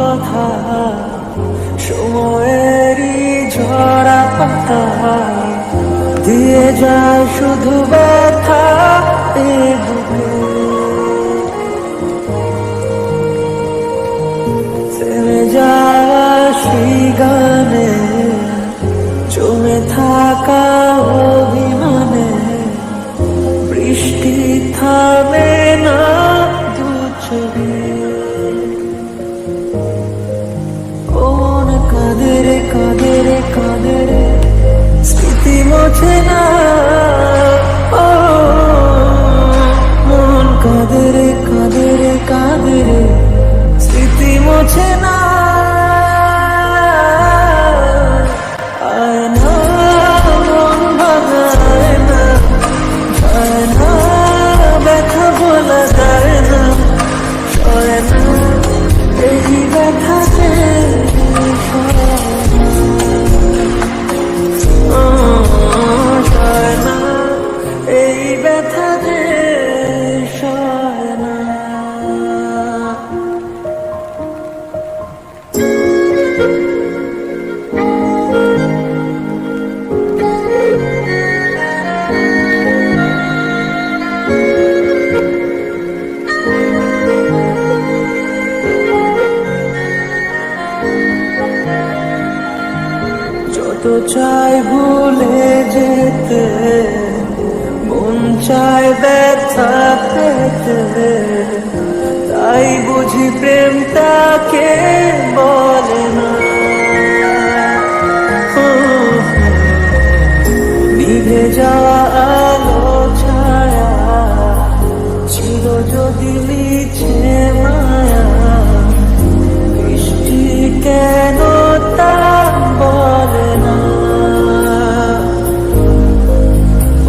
কথা সময়েরই ঝরা পাতা দিয়ে যায় শুধু ব্যথা এ বুকে। থেমে যাওয়া সেই গানে জমে থাকা অভিমানে বৃষ্টি থামে না দু চোখে। মন কাঁদে রে কাঁদে রে কাঁদে রে স্মৃতি মোছে না। ও মন কাঁদে রে কাঁদে রে কাঁদে রে স্মৃতি মোছে না। আয় না মন ভাঙায় না, যায় না ব্যথা বলা যায় না, সয় না এই ব্যথাতে সয় না এই ব্যথাতে সয় না। যত চাই ভুলে যেতে মন চায় ব্যথা পেতে, তাই বুঝি প্রেম তাকে বলে না। নিভে যাওয়া আলো ছায়া চির যদি মিছে মায়া, বৃষ্টি কেন তা বলে না।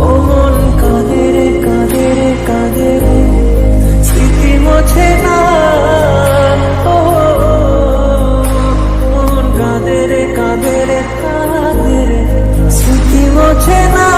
ও মন কাঁদে রে কাঁদে রে কাঁদে রে স্মৃতি মোছে না। ও মন কাঁদে রে কাঁদে রে কাঁদে রে স্মৃতি মোছে না।